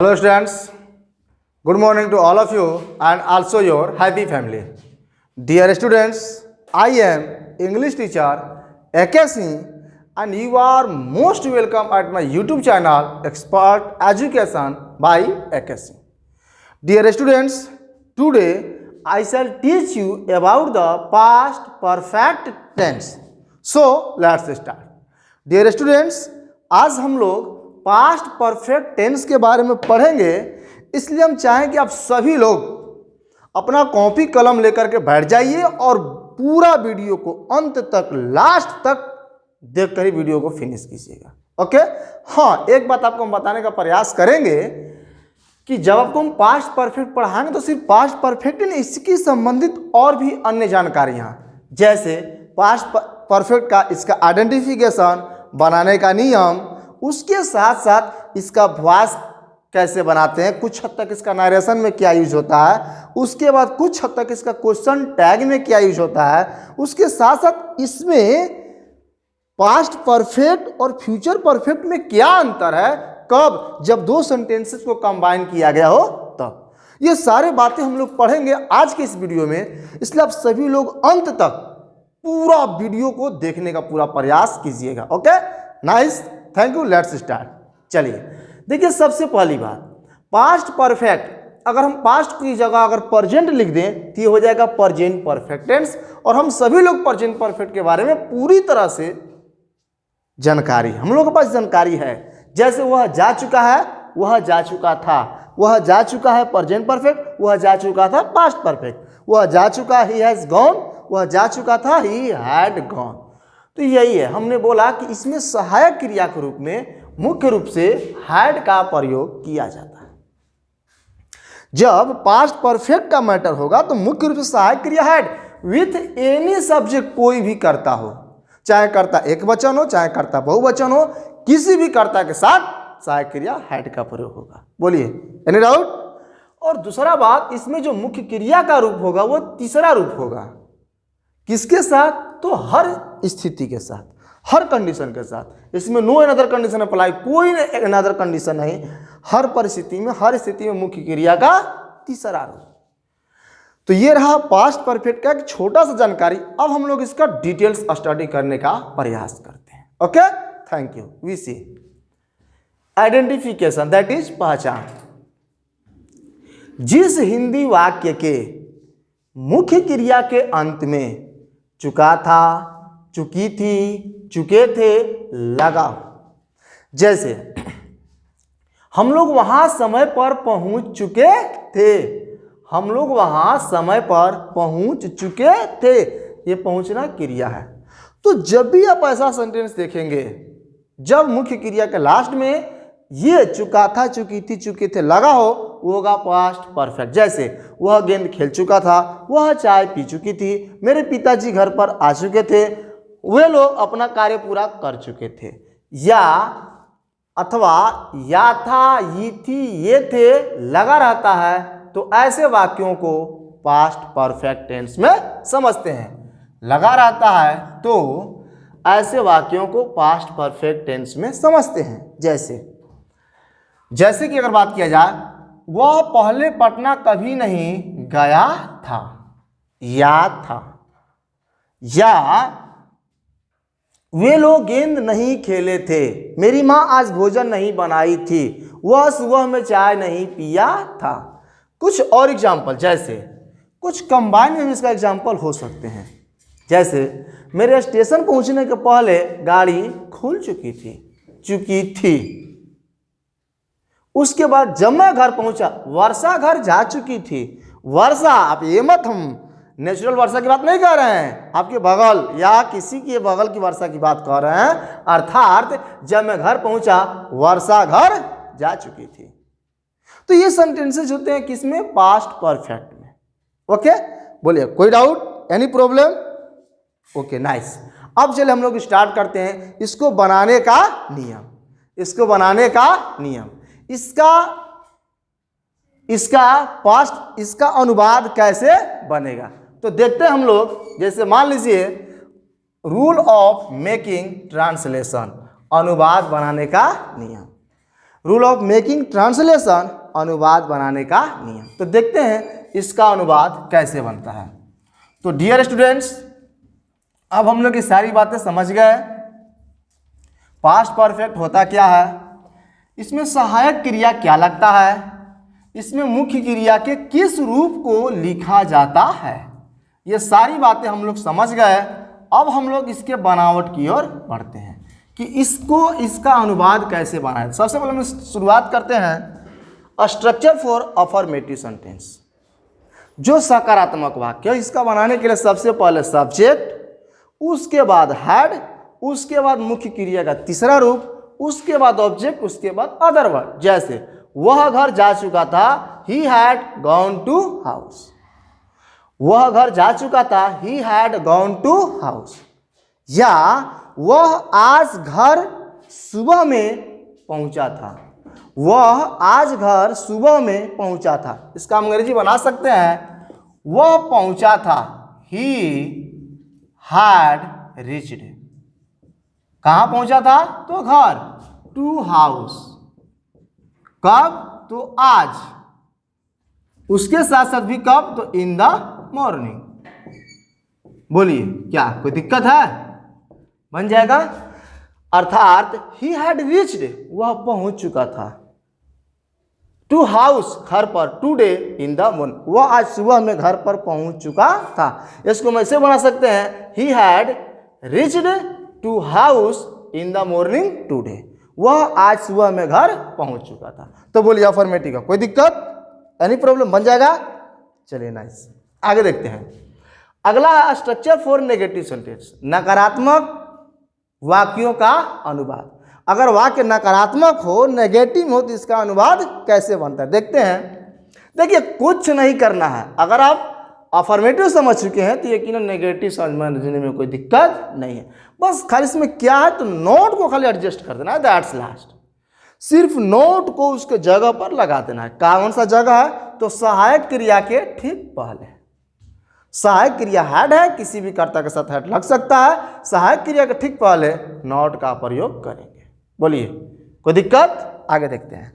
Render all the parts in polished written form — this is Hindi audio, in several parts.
Hello students, good morning to all of you and also your happy family. Dear students, I am English teacher Akasi and you are most welcome at my YouTube channel Expert Education by Akasi. Dear students, today I shall teach you about the past perfect tense. So let's start. Dear students, आज हम लोग पास्ट परफेक्ट टेंस के बारे में पढ़ेंगे, इसलिए हम चाहें कि आप सभी लोग अपना कॉपी कलम लेकर के बैठ जाइए और पूरा वीडियो को अंत तक लास्ट तक देखकर ही वीडियो को फिनिश कीजिएगा। ओके, हाँ, एक बात आपको हम बताने का प्रयास करेंगे कि जब आपको हम पास्ट परफेक्ट पढ़ाएंगे तो सिर्फ पास्ट परफेक्ट नहीं, इसकी संबंधित और भी अन्य जानकारियां, जैसे पास्ट परफेक्ट का इसका आइडेंटिफिकेशन, बनाने का नियम, उसके साथ साथ इसका वॉइस कैसे बनाते हैं, कुछ हद तक इसका नरेशन में क्या यूज होता है, उसके बाद कुछ हद तक इसका क्वेश्चन टैग में क्या यूज होता है, उसके साथ साथ इसमें पास्ट परफेक्ट और फ्यूचर परफेक्ट में क्या अंतर है, कब, जब दो सेंटेंसेस को कंबाइन किया गया हो तब। ये सारे बातें हम लोग पढ़ेंगे आज के इस वीडियो में, इसलिए आप सभी लोग अंत तक पूरा वीडियो को देखने का पूरा प्रयास कीजिएगा। Okay, nice, thank you, let's start. चलिए देखिए, सबसे पहली बात, पास्ट परफेक्ट, अगर हम पास्ट की जगह अगर प्रेजेंट लिख दें तो ये हो जाएगा प्रेजेंट परफेक्ट टेंस, और हम सभी लोग प्रेजेंट परफेक्ट के बारे में पूरी तरह से जानकारी, हम लोगों के पास जानकारी है। जैसे वह जा चुका है, वह जा चुका था, वह जा चुका है प्रेजेंट परफेक्ट, वह जा चुका था पास्ट परफेक्ट, वह जा चुका, ही हैज गॉन, वह जा चुका था, ही हैड गॉन। तो यही है, हमने बोला कि इसमें सहायक क्रिया के रूप में मुख्य रूप से हैड का प्रयोग किया जाता है। जब पास्ट परफेक्ट का मैटर होगा तो मुख्य रूप से सहायक क्रिया हैड विथ एनी सब्जेक्ट, कोई भी कर्ता हो, चाहे कर्ता एक वचन हो, चाहे कर्ता बहुवचन हो, किसी भी कर्ता के साथ सहायक क्रिया हैड का प्रयोग होगा। बोलिए, एनी डाउट? और दूसरा बात, इसमें जो मुख्य क्रिया का रूप होगा वो तीसरा रूप होगा, किसके साथ? तो हर स्थिति के साथ, हर कंडीशन के साथ। इसमें नो अनदर कंडीशन अप्लाई, कोई अनदर कंडीशन नहीं, हर परिस्थिति में, हर स्थिति में मुख्य क्रिया का तीसरा रूप। तो ये रहा पास्ट परफेक्ट का एक छोटा सा जानकारी। अब हम लोग इसका डिटेल्स स्टडी करने का प्रयास करते हैं। Okay, thank you. We see identification, that is पहचान। जिस हिंदी वाक्य के मुख्य क्रिया के अंत में चुका था, चुकी थी, चुके थे लगा, जैसे हम लोग वहां समय पर पहुंच चुके थे, हम लोग वहां समय पर पहुंच चुके थे, ये पहुंचना क्रिया है। तो जब भी आप ऐसा सेंटेंस देखेंगे जब मुख्य क्रिया के लास्ट में ये चुका था, चुकी थी, चुके थे लगा हो, वो होगा पास्ट परफेक्ट। जैसे वह गेंद खेल चुका था, वह चाय पी चुकी थी, मेरे पिताजी घर पर आ चुके थे, वे लोग अपना कार्य पूरा कर चुके थे। या अथवा या था, ये थी, ये थे लगा रहता है, तो ऐसे वाक्यों को पास्ट परफेक्ट टेंस में समझते हैं। लगा रहता है तो ऐसे वाक्यों को पास्ट परफेक्ट टेंस में समझते हैं। जैसे कि अगर बात किया जाए, वह पहले पटना कभी नहीं गया था, याद था। या वे लोग गेंद नहीं खेले थे, मेरी माँ आज भोजन नहीं बनाई थी, वह सुबह में चाय नहीं पिया था। कुछ और एग्जाम्पल, जैसे कुछ कंबाइन में इसका एग्जाम्पल हो सकते हैं। जैसे मेरे स्टेशन पहुंचने के पहले गाड़ी खुल चुकी थी, उसके बाद जब मैं घर पहुंचा वर्षा घर जा चुकी थी। वर्षा, आप ये मत, हम नेचुरल वर्षा की बात नहीं कर रहे हैं, आपके बगल या किसी के बगल की वर्षा की बात कर रहे हैं, अर्थात जब मैं घर पहुंचा वर्षा घर जा चुकी थी। तो ये सेंटेंसेस होते हैं किसमें? पास्ट परफेक्ट में। ओके, बोलिए, कोई doubt, any problem? Okay, nice. अब चलिए हम लोग स्टार्ट करते हैं इसको बनाने का नियम। इसको बनाने का नियम, इसका अनुवाद कैसे बनेगा, तो देखते हैं हम लोग। जैसे मान लीजिए रूल ऑफ मेकिंग ट्रांसलेशन, अनुवाद बनाने का नियम। रूल ऑफ मेकिंग ट्रांसलेशन, अनुवाद बनाने का नियम। तो देखते हैं इसका अनुवाद कैसे बनता है। तो डियर स्टूडेंट्स, अब हम लोग ये सारी बातें समझ गए। पास्ट परफेक्ट होता क्या है, इसमें सहायक क्रिया क्या लगता है, इसमें मुख्य क्रिया के किस रूप को लिखा जाता है, ये सारी बातें हम लोग समझ गए। अब हम लोग इसके बनावट की ओर बढ़ते हैं कि इसका अनुवाद कैसे बनाएं। सबसे पहले हम शुरुआत करते हैं स्ट्रक्चर फॉर अफर्मेटिव सेंटेंस, जो सकारात्मक वाक्य। इसका बनाने के लिए सबसे पहले सब्जेक्ट, उसके बाद हैड, उसके बाद मुख्य क्रिया का तीसरा रूप, उसके बाद ऑब्जेक्ट, उसके बाद अदर वर्ड। जैसे वह घर जा चुका था, he had gone to house. वह घर जा चुका था, he had gone to house. या वह आज घर सुबह में पहुंचा था, वह आज घर सुबह में पहुंचा था। इसका अंग्रेजी बना सकते हैं, वह पहुंचा था, ही हैड रीच्ड। कहाँ पहुंचा था, तो घर, टू हाउस। कब, तो आज। उसके साथ साथ भी कब, तो इन द मॉर्निंग। बोलिए क्या कोई दिक्कत है, बन जाएगा। अर्थात ही हैड रीच्ड, वह पहुंच चुका था, टू हाउस, घर पर, टुडे इन द मॉर्निंग, वह आज सुबह में घर पर पहुंच चुका था। इसको हम ऐसे बना सकते हैं, he had reached to house in the morning today, वह आज सुबह में घर पहुंच चुका था। तो बोलिए अफर्मेटिव का कोई दिक्कत, एनी प्रॉब्लम, बन जाएगा। चलिए नाइस, आगे देखते हैं। अगला स्ट्रक्चर फॉर नेगेटिव सेंटेंस, नकारात्मक वाक्यों का अनुवाद। अगर वाक्य नकारात्मक हो, नेगेटिव हो, तो इसका अनुवाद कैसे बनता है देखते हैं। देखिए कुछ नहीं करना है, अगर आप अफर्मेटिव समझ चुके हैं तो यकीनन नेगेटिव समझने में कोई दिक्कत नहीं है। बस खाली इसमें क्या है, तो नोट को खाली एडजस्ट कर देना है, दैट्स लास्ट। सिर्फ नोट को उसके जगह पर लगा देना है। कौन सा जगह है, तो सहायक क्रिया के ठीक पहले। सहायक क्रिया हैड है, किसी भी कर्ता के साथ हैड लग सकता है। सहायक क्रिया के ठीक पहले नॉट का प्रयोग करेंगे। बोलिए कोई दिक्कत, आगे देखते हैं।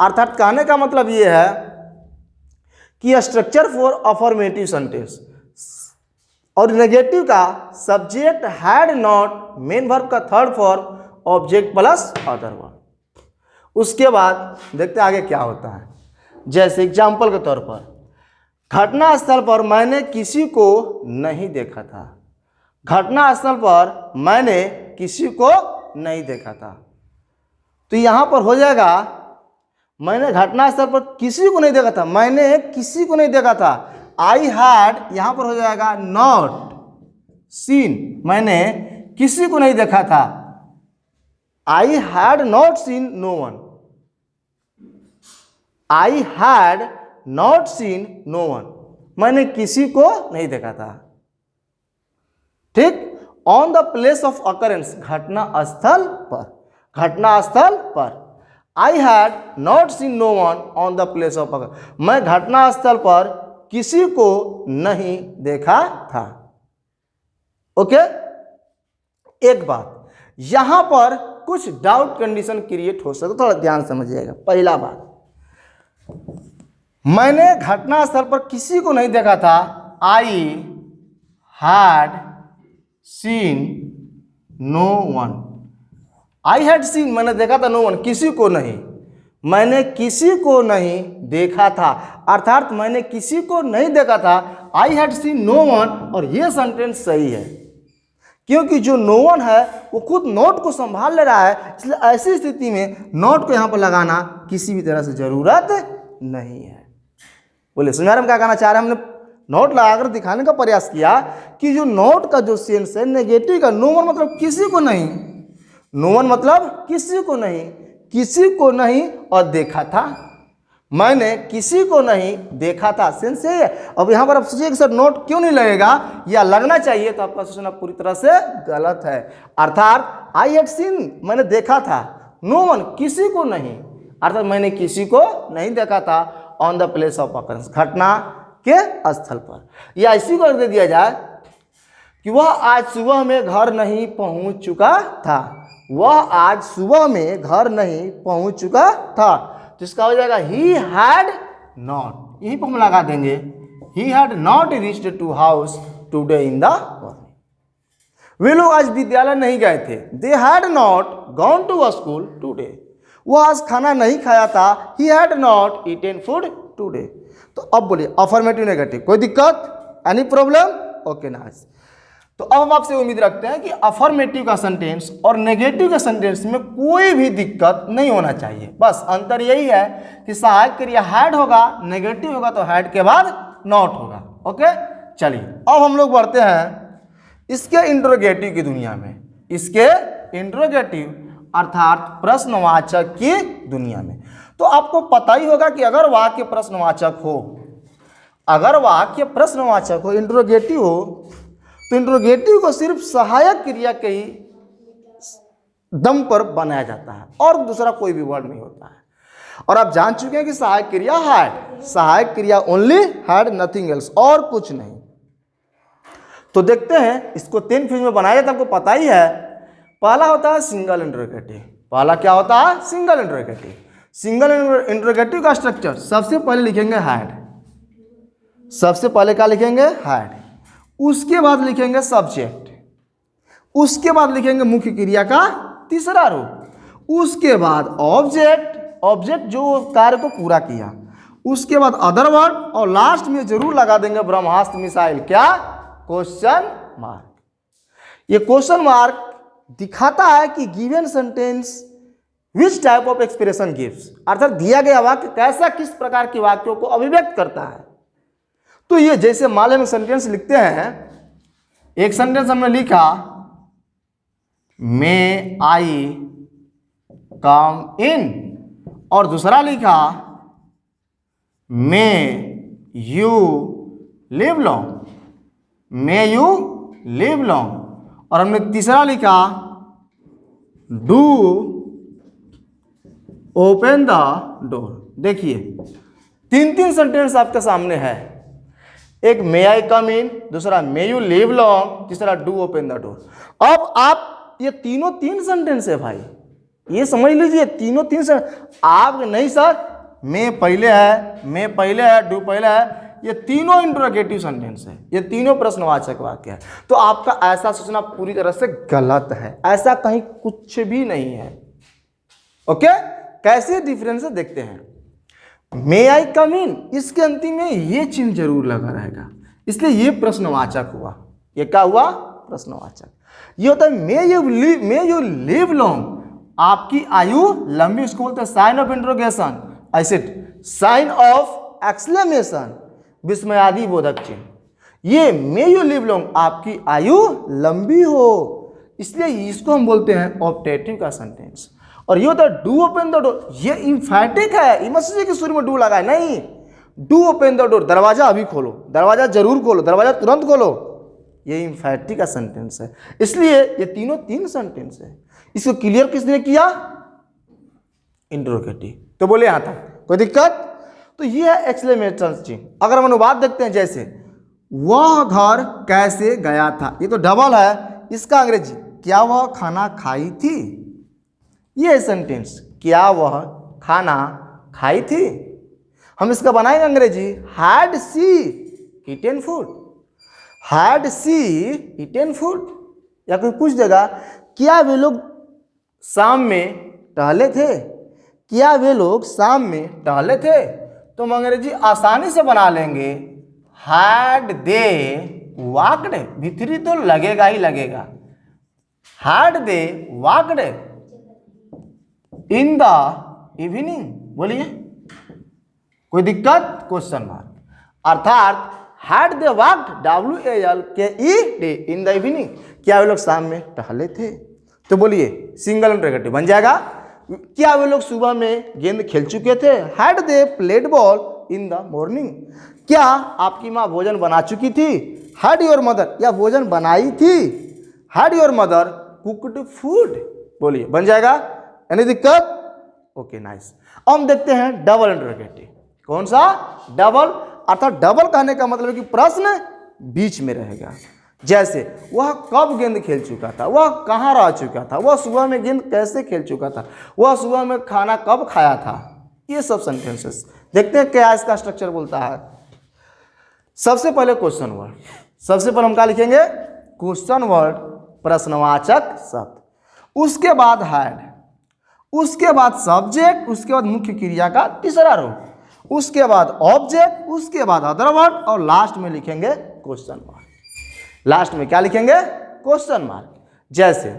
अर्थात कहने का मतलब ये है कि स्ट्रक्चर फॉर अफर्मेटिव सेंटेंस और नेगेटिव का subject had not, main verb का third form, object plus other word. उसके बाद देखते हैं आगे क्या होता है। जैसे एग्जाम्पल के तौर पर, घटना स्थल पर मैंने किसी को नहीं देखा था। घटना स्थल पर मैंने किसी को नहीं देखा था, तो यहां पर हो जाएगा मैंने घटनास्थल पर किसी को नहीं देखा था, मैंने किसी को नहीं देखा था। आई हैड, यहां पर हो जाएगा नॉट सीन, मैंने किसी को नहीं देखा था। I had not seen no one, I had not seen no one, मैंने किसी को नहीं देखा था। ठीक, on the place of occurrence, घटना स्थल पर, घटना स्थल पर। I had not seen no one on the place of occurrence, मैं घटना स्थल पर किसी को नहीं देखा था। ओके, एक बात यहां पर कुछ डाउट कंडीशन क्रिएट हो सकता, थोड़ा ध्यान समझिएगा। पहला बात, मैंने घटना स्थल पर किसी को नहीं देखा था। I had seen no one, I had seen, मैंने देखा था, नो वन, किसी को नहीं, मैंने किसी को नहीं देखा था। अर्थात मैंने किसी को नहीं देखा था, I had seen no one. और यह सेंटेंस सही है, क्योंकि जो नो वन है वो खुद नोट को संभाल ले रहा है, इसलिए ऐसी स्थिति में नोट को यहां पर लगाना किसी भी तरह से जरूरत नहीं है। बोले समझ रहे हम क्या कहना चाह रहे हैं। हमने नोट लगाकर दिखाने का प्रयास किया कि जो नोट का जो सेंस है नेगेटिव का, नो वन मतलब किसी को नहीं, नो वन मतलब किसी को नहीं, किसी को नहीं और देखा था, मैंने किसी को नहीं देखा था, सेंस है। अब यहाँ पर आप सोचिए कि सर नोट क्यों नहीं लगेगा या लगना चाहिए, तो आपका सोचना पूरी तरह से गलत है। अर्थात आई हैड सीन, मैंने देखा था, नो वन किसी को नहीं, अर्थात मैंने किसी को नहीं देखा था on the place of occurrence, घटना के स्थल पर। या इसी को दे दिया जाए कि वह आज सुबह में घर नहीं पहुंच चुका था, वह आज सुबह में घर नहीं पहुंच चुका था। तो इसका हो जाएगा ही हैड नॉट, यहीं पर हम लगा देंगे he had not reached to house today in the morning. वे लोग आज विद्यालय नहीं गए थे। They had not gone to a school today, वह आज खाना नहीं खाया था। He had not eaten food today. तो अब बोलिए अफर्मेटिव नेगेटिव, कोई दिक्कत, एनी प्रॉब्लम? Okay nice. तो अब हम आपसे उम्मीद रखते हैं कि अफर्मेटिव का सेंटेंस और नेगेटिव का सेंटेंस में कोई भी दिक्कत नहीं होना चाहिए। बस अंतर यही है कि सहायक क्रिया हैड होगा, नेगेटिव होगा तो हैड के बाद नॉट होगा। ओके चलिए अब हम लोग बढ़ते हैं इसके इंट्रोगेटिव की दुनिया में, इसके इंट्रोगेटिव अर्थात प्रश्नवाचक की दुनिया में। तो आपको पता ही होगा कि अगर वाक्य प्रश्नवाचक हो, अगर वाक्य प्रश्नवाचक हो, इंट्रोगेटिव हो, तो इंट्रोगेटिव को सिर्फ सहायक क्रिया के ही दम पर बनाया जाता है और दूसरा कोई भी वर्ड नहीं होता है। और आप जान चुके हैं कि सहायक क्रिया हैड, सहायक क्रिया ओनली हैड, नथिंग एल्स, और कुछ नहीं। तो देखते हैं इसको 3 फेज में बनाया जाता है, आपको पता ही है। पहला होता है सिंगल इंट्रोगेटिव। पहला क्या होता है? Single interrogative. सिंगल इंट्रोगेटिव का स्ट्रक्चर सबसे पहले लिखेंगे हैड, सबसे पहले क्या लिखेंगे? हैड। उसके बाद लिखेंगे सब्जेक्ट, उसके बाद लिखेंगे मुख्य क्रिया का तीसरा रूप, उसके बाद ऑब्जेक्ट, ऑब्जेक्ट जो कार्य को पूरा किया, उसके बाद अदर वर्ड, और लास्ट में जरूर लगा देंगे ब्रह्मास्त्र मिसाइल। क्या? Question mark. ये क्वेश्चन मार्क दिखाता है कि given sentence which type of expression gives, अर्थात दिया गया वाक्य कैसा, किस प्रकार के वाक्यों को अभिव्यक्त करता है। तो ये जैसे मान में सेंटेंस लिखते हैं, एक सेंटेंस हमने लिखा मे आई कम इन, और दूसरा लिखा may you live long, may you live long, और हमने तीसरा लिखा डू ओपन द डोर। देखिए 3 सेंटेंस आपके सामने है, एक मे आई कम इन, दूसरा मे यू लिव लॉन्ग, तीसरा डू ओपन द डोर। अब आप ये तीनों 3 सेंटेंस है भाई, ये समझ लीजिए तीनों 3 सेंटेंस। आप नहीं सर मे पहले है, मे पहले है, डू पहले है, ये तीनों इंट्रोगेटिव सेंटेंस है, ये तीनों प्रश्नवाचक वाक्य है। तो आपका ऐसा सोचना पूरी तरह से गलत है, ऐसा कहीं कुछ भी नहीं है। ओके कैसे डिफरेंस देखते हैं। मे आई कम इन, इसके अंतिम में ये चिन्ह जरूर लगा रहेगा, इसलिए ये प्रश्नवाचक हुआ। ये क्या हुआ? प्रश्नवाचक। ये होता है मे यू लिव लॉन्ग, आपकी आयु लंबी, उसको बोलते हैं साइन ऑफ इंट्रोगेशन, ऐसे साइन ऑफ एक्सक्लेमेशन, विस्मयादि बोधक चिन्ह। ये मे यू लिव लॉन्ग, आपकी आयु लंबी हो, इसलिए इसको हम बोलते हैं ऑप्टेटिव का सेंटेंस। और ये होता है डू ओपन द डोर, ये इम्फैटिक है, ये मत सोचिए कि शुरू में डू लगा है, नहीं। डू ओपन द डोर, दरवाजा अभी खोलो, दरवाजा जरूर खोलो, दरवाजा तुरंत खोलो, ये इम्फैटिक का सेंटेंस है। इसलिए ये तीनों 3 सेंटेंस है। इसको क्लियर किसने किया? इंट्रोगेटिव। तो बोले यहां तक कोई दिक्कत? तो ये है एक्सक्लेमेशन चिन्ह। अगर हम अनुवाद देखते हैं, जैसे वह घर कैसे गया था, ये तो डबल है, इसका अंग्रेजी क्या वह खाना खाई थी, ये सेंटेंस क्या वह खाना खाई थी। हम इसका बनाएंगे अंग्रेजी had she eaten food, had she eaten food. या कोई पूछ देगा क्या वे लोग शाम में टहले थे, क्या वे लोग शाम में टहले थे, तो हम अंग्रेजी आसानी से बना लेंगे हैड दे वॉक्ड, भीतरी तो लगेगा ही लगेगा, had they walked in the evening. बोलिए कोई दिक्कत? Question mark. अर्थात had they walked WALKED in the evening, क्या वे लोग शाम में टहले थे। तो बोलिए सिंगल इंट्रोगेटिव बन जाएगा, क्या वे लोग सुबह में गेंद खेल चुके थे, had they played ball in the morning, क्या आपकी माँ भोजन बना चुकी थी, हैड योर मदर, या भोजन बनाई थी, had your mother cooked food. बोलिए बन जाएगा, एनी दिक्कत? Okay nice. अब हम देखते हैं डबल इंट्रोगेटिव। कौन सा? डबल। अर्थात डबल कहने का मतलब है कि प्रश्न बीच में रहेगा, जैसे वह कब गेंद खेल चुका था, वह कहाँ रह चुका था, वह सुबह में गेंद कैसे खेल चुका था, वह सुबह में खाना कब खाया था। ये सब सेंटेंसेस देखते हैं क्या इसका स्ट्रक्चर बोलता है। सबसे पहले क्वेश्चन वर्ड, सबसे पहले हम क्या लिखेंगे, क्वेश्चन वर्ड प्रश्नवाचक शब्द, उसके बाद हैड, उसके बाद सब्जेक्ट, उसके बाद मुख्य क्रिया का तीसरा रूप, उसके बाद ऑब्जेक्ट, उसके बाद अदर वर्ड और लास्ट में लिखेंगे क्वेश्चन मार्क। लास्ट में क्या लिखेंगे, क्वेश्चन मार्क। जैसे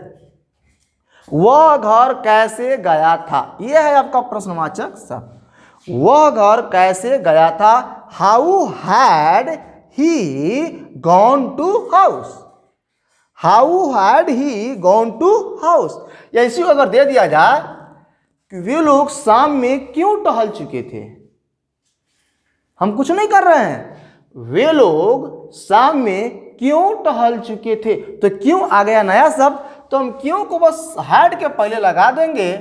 वह घर कैसे गया था, यह है आपका प्रश्नवाचक शब्द। वह घर कैसे गया था, how had he gone to house, how had he gone to house. या इसी को अगर दे दिया जाए कि वे लोग शाम में क्यों टहल चुके थे, हम कुछ नहीं कर रहे हैं, वे लोग शाम में क्यों टहल चुके थे, तो क्यों आ गया नया शब्द, तो हम क्यों को बस हैड के पहले लगा देंगे।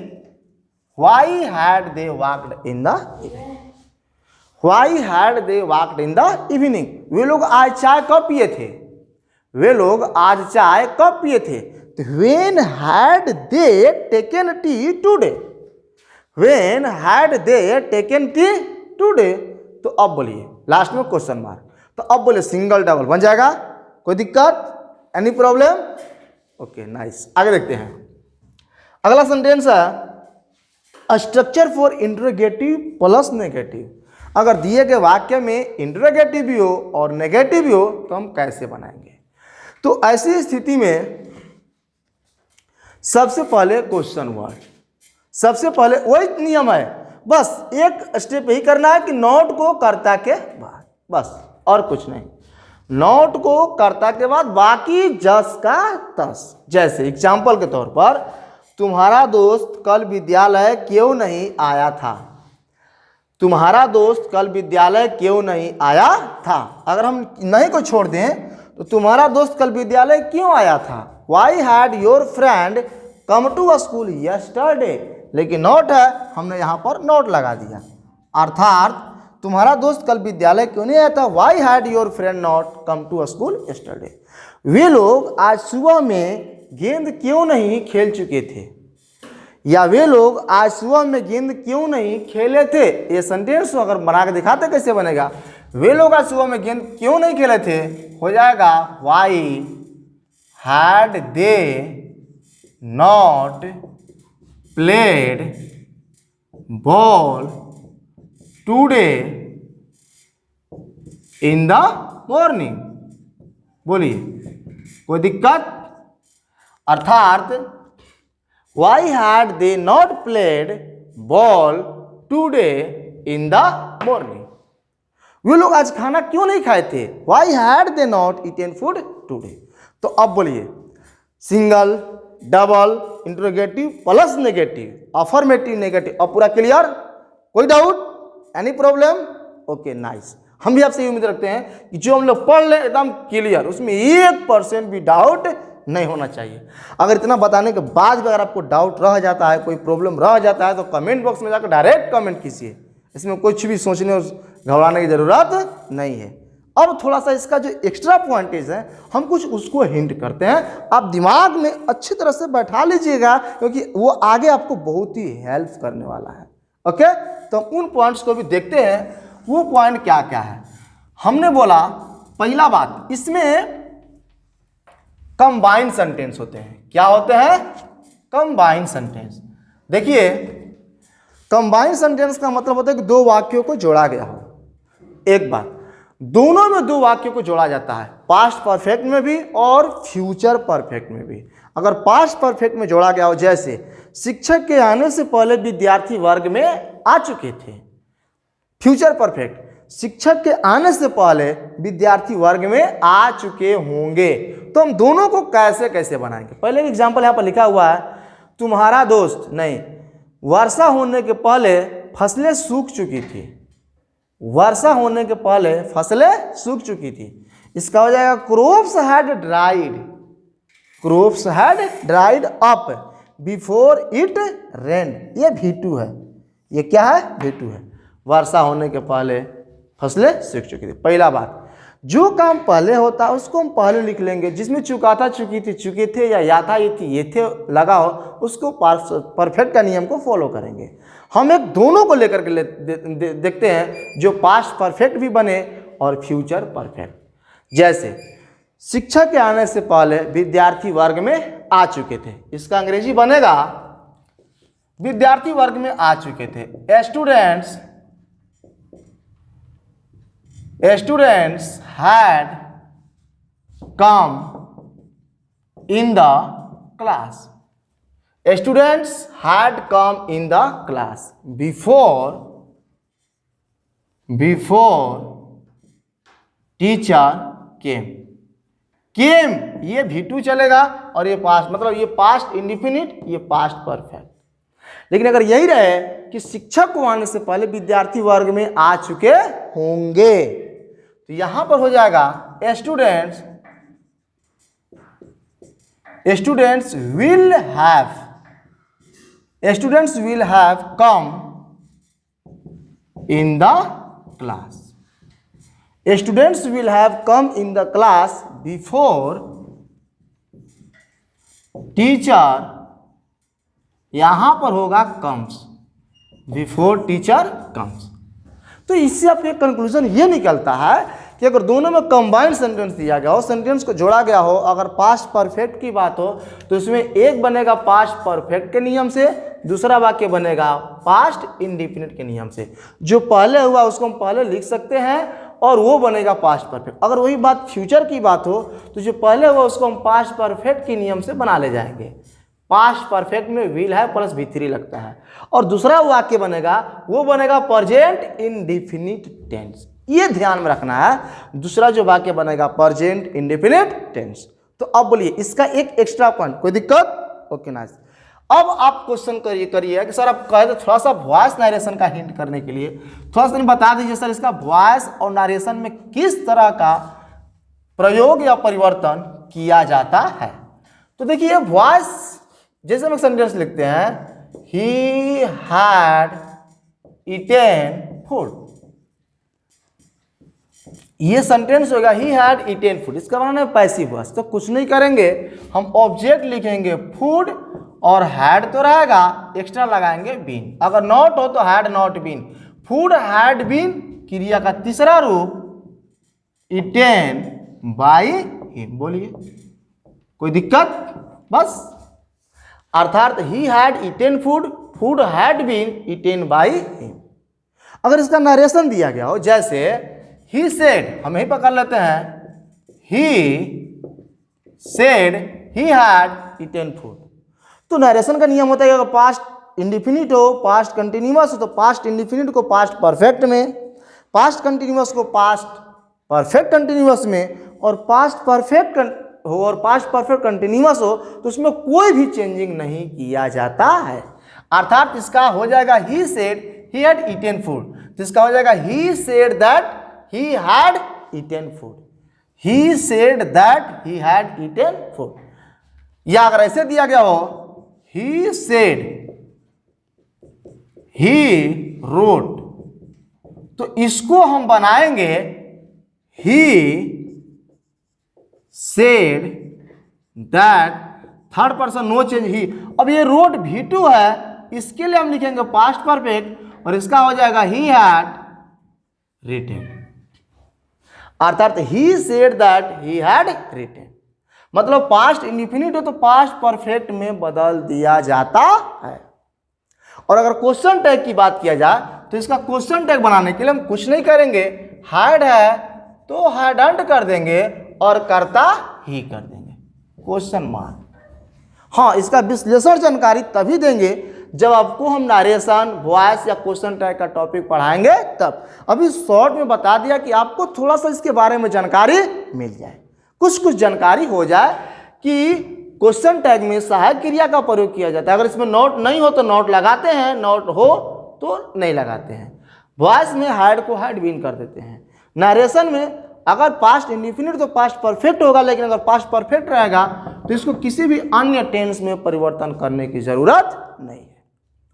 Why had they walked in the evening, why had they walked in the evening, वे लोग आज चाय कब पिए थे, वे लोग आज चाय कब पिए थे। तो when had they taken T today, when had they taken T today. तो अब बोलिए लास्ट में क्वेश्चन मार्क, तो अब बोले सिंगल डबल बन जाएगा, कोई दिक्कत, एनी प्रॉब्लम, ओके नाइस। आगे देखते हैं, अगला सेंटेंस है structure for interrogative plus negative. अगर दिए गए वाक्य में इंटरोगेटिव भी हो और नेगेटिव भी हो तो हम कैसे बनाएंगे। तो ऐसी स्थिति में सबसे पहले क्वेश्चन वर्ड, सबसे पहले वही नियम है, बस एक स्टेप यही करना है कि नॉट को कर्ता के बाद, बस और कुछ नहीं, नॉट को कर्ता के बाद बाकी जस का तस। जैसे एग्जाम्पल के तौर पर तुम्हारा दोस्त कल विद्यालय क्यों नहीं आया था, तुम्हारा दोस्त कल विद्यालय क्यों नहीं आया था। अगर हम नहीं को छोड़ दें तो तुम्हारा दोस्त कल विद्यालय क्यों आया था, why had your friend come to school yesterday, लेकिन नॉट है, हमने यहाँ पर नॉट लगा दिया, अर्थात तुम्हारा दोस्त कल विद्यालय क्यों नहीं आया था, why had your friend not come to school yesterday. वे लोग आज सुबह में गेंद क्यों नहीं खेल चुके थे, या वे लोग आज सुबह में गेंद क्यों नहीं खेले थे। ये सेंटेंस अगर बना के दिखाते कैसे बनेगा, वे लोग आज सुबह में गेंद क्यों नहीं खेले थे, हो जाएगा why had they not played ball today in the morning. बोलिए कोई दिक्कत, अर्थात why had they not played ball today in the morning, वे लोग आज खाना क्यों नहीं खाए थे, why had they not eaten food today. तो अब बोलिए single double interrogative plus negative affirmative negative, अब पूरा क्लियर, कोई doubt, any problem, okay nice. हम भी आपसे ये उम्मीद रखते हैं कि जो हम लोग पढ़ लें एकदम क्लियर, उसमें 1% भी डाउट नहीं होना चाहिए। अगर इतना बताने के बाद भी अगर आपको डाउट रह जाता है, कोई प्रॉब्लम रह जाता है, तो कमेंट बॉक्स में जाकर डायरेक्ट कमेंट कीजिए, इसमें कुछ भी सोचने और घबराने की ज़रूरत नहीं है। अब थोड़ा सा इसका जो एक्स्ट्रा पॉइंटेज है हम कुछ उसको हिंट करते हैं, आप दिमाग में अच्छी तरह से बैठा लीजिएगा क्योंकि वो आगे आपको बहुत ही हेल्प करने वाला है। ओके, तो उन पॉइंट्स को भी देखते हैं, वो पॉइंट क्या क्या है। हमने बोला पहला बात, इसमें कंबाइंड सेंटेंस होते हैं। क्या होते हैं? Combined sentence. देखिए कंबाइंड सेंटेंस का मतलब होता है कि दो वाक्यों को जोड़ा गया हो। एक बात, दोनों में दो वाक्यों को जोड़ा जाता है, पास्ट परफेक्ट में भी और फ्यूचर परफेक्ट में भी। अगर पास्ट परफेक्ट में जोड़ा गया हो, जैसे शिक्षक के आने से पहले विद्यार्थी वर्ग में आ चुके थे। फ्यूचर परफेक्ट, शिक्षक के आने से पहले विद्यार्थी वर्ग में आ चुके होंगे। तो हम दोनों को कैसे कैसे बनाएंगे? पहले एग्जाम्पल यहाँ पर लिखा हुआ है, तुम्हारा दोस्त, नहीं, वर्षा होने के पहले फसलें सूख चुकी थी। वर्षा होने के पहले फसलें सूख चुकी थी। इसका हो जाएगा crops had dried, crops had dried up before it रेन्ड। ये V2 है, ये क्या है? V2 है। वर्षा होने के पहले फसलें सूख चुकी थी, पहला बात। जो काम पहले होता है उसको हम पहले लिख लेंगे, जिसमें चुका था चुकी थी चुके थे, या था ये थे लगा हो, उसको परफेक्ट का नियम को फॉलो करेंगे। हम एक दोनों को लेकर के देखते हैं जो पास्ट परफेक्ट भी बने और फ्यूचर परफेक्ट। जैसे शिक्षा के आने से पहले विद्यार्थी वर्ग में आ चुके थे, इसका अंग्रेजी बनेगा विद्यार्थी वर्ग में आ चुके थे। Students had come in the class. Students had come in the class before teacher came ये V2 चलेगा और ये पास्ट, मतलब ये पास्ट इंडिफिनिट, ये पास्ट परफेक्ट। लेकिन अगर यही रहे कि शिक्षक को आने से पहले विद्यार्थी वर्ग में आ चुके होंगे, तो यहां पर हो जाएगा students will have come in the class. Students will have come in the class before teacher, यहां पर होगा comes, before teacher comes। तो इससे आपके कंक्लूजन ये निकलता है कि अगर दोनों में कंबाइंड सेंटेंस दिया गया हो, सेंटेंस को जोड़ा गया हो, अगर पास्ट परफेक्ट की बात हो तो इसमें एक बनेगा पास्ट परफेक्ट के नियम से, दूसरा वाक्य बनेगा पास्ट इंडिफिनिट के नियम से। जो पहले हुआ उसको हम पहले लिख सकते हैं और वो बनेगा पास्ट परफेक्ट। अगर वही बात फ्यूचर की बात हो तो जो पहले हुआ उसको हम पास्ट परफेक्ट के नियम से बना ले जाएंगे। पास्ट परफेक्ट में विल है प्लस V3 लगता है, और दूसरा वाक्य बनेगा वो बनेगा प्रेजेंट इंडेफिनिट टेंस। ये ध्यान में रखना है, दूसरा जो वाक्य बनेगा प्रेजेंट इंडेफिनिट टेंस। तो अब बोलिए इसका एक एक्स्ट्रा पॉइंट, कोई दिक्कत? Okay nice. अब आप क्वेश्चन करिए कि सर आप कहे तो थोड़ा सा वॉइस नरेशन का हिंट करने के लिए थोड़ा सा बता दीजिए सर, इसका वॉइस और नरेशन में किस तरह का प्रयोग या परिवर्तन किया जाता है। तो देखिए वॉइस, जैसे हम सेंटेंस लिखते हैं ही हैड ईटेन फूड, ये सेंटेंस होगा ही हैड ईटेन फूड, इसका मतलब है पैसिव वॉइस। तो कुछ नहीं करेंगे, हम ऑब्जेक्ट लिखेंगे फूड और हैड तो रहेगा, एक्स्ट्रा लगाएंगे बीन। अगर नॉट हो तो had not been, food had been क्रिया का तीसरा रूप ईटेन बाय हिम। बोलिए कोई दिक्कत? बस अर्थात he had eaten food, food had been eaten by him. अगर इसका नरेशन दिया गया हो, जैसे ही सेड, हम यही पकड़ लेते हैं, he said he had eaten food. तो नरेशन का नियम होता है कि अगर पास्ट इंडिफिनिट हो, पास्ट कंटिन्यूअस हो, तो पास्ट इंडिफिनिट को पास्ट परफेक्ट में, पास्ट कंटिन्यूअस को पास्ट परफेक्ट कंटिन्यूअस में, और पास्ट परफेक्ट हो और पास्ट परफेक्ट कंटिन्यूअस हो तो उसमें कोई भी चेंजिंग नहीं किया जाता है। अर्थात इसका हो जाएगा he said he had eaten food, तो इसका हो जाएगा he said that he had eaten food, he said that he had eaten food. या अगर ऐसे दिया गया हो he said he wrote, तो इसको हम बनाएंगे he said that, third person no change ही। अब ये wrote V2 है, इसके लिए हम लिखेंगे पास्ट परफेक्ट और इसका हो जाएगा he had written। अर्थात he said that he had written, मतलब पास्ट इंडिफिनिट हो तो पास्ट परफेक्ट में बदल दिया जाता है। और अगर क्वेश्चन टैग की बात किया जाए तो इसका क्वेश्चन टैग बनाने के लिए हम कुछ नहीं करेंगे, हैड है तो हैडंट कर देंगे और करता ही कर देंगे, क्वेश्चन मार्क। हाँ, इसका विश्लेषण जानकारी तभी देंगे जब आपको हम नरेशन, वॉइस या क्वेश्चन टैग का टॉपिक पढ़ाएंगे तब। अभी शॉर्ट में बता दिया कि आपको थोड़ा सा इसके बारे में जानकारी मिल जाए, कुछ जानकारी हो जाए कि क्वेश्चन टैग में सहायक क्रिया का प्रयोग किया जाता है। अगर इसमें नॉट नहीं हो तो नॉट लगाते हैं, नॉट हो तो नहीं लगाते हैं। वॉइस में हैड को हैड बीन कर देते हैं। नरेशन में अगर पास्ट इंडिफिनिट तो पास्ट परफेक्ट होगा, लेकिन अगर पास्ट परफेक्ट रहेगा तो इसको किसी भी अन्य टेंस में परिवर्तन करने की जरूरत नहीं है।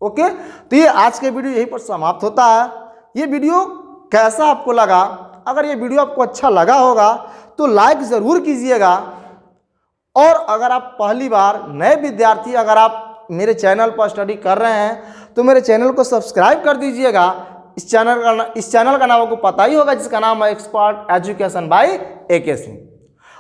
ओके, तो ये आज के वीडियो यहीं पर समाप्त होता है। ये वीडियो कैसा आपको लगा अगर ये वीडियो आपको अच्छा लगा होगा तो लाइक ज़रूर कीजिएगा, और अगर आप पहली बार नए विद्यार्थी अगर आप मेरे चैनल पर स्टडी कर रहे हैं तो मेरे चैनल को सब्सक्राइब कर दीजिएगा। इस चैनल का नाम आपको पता ही होगा, जिसका नाम है expert education by AK Singh.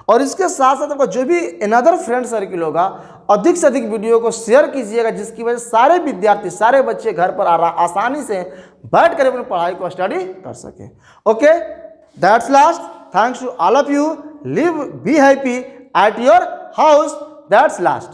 और इसके साथ साथ आपका जो भी अनदर फ्रेंड सर्किल होगा, अधिक से अधिक वीडियो को शेयर कीजिएगा, जिसकी वजह से सारे विद्यार्थी, सारे बच्चे घर पर आसानी से बैठ कर अपनी पढ़ाई को स्टडी कर सके। Okay, that's last. Thanks to all of you. Live be happy at your house. That's last.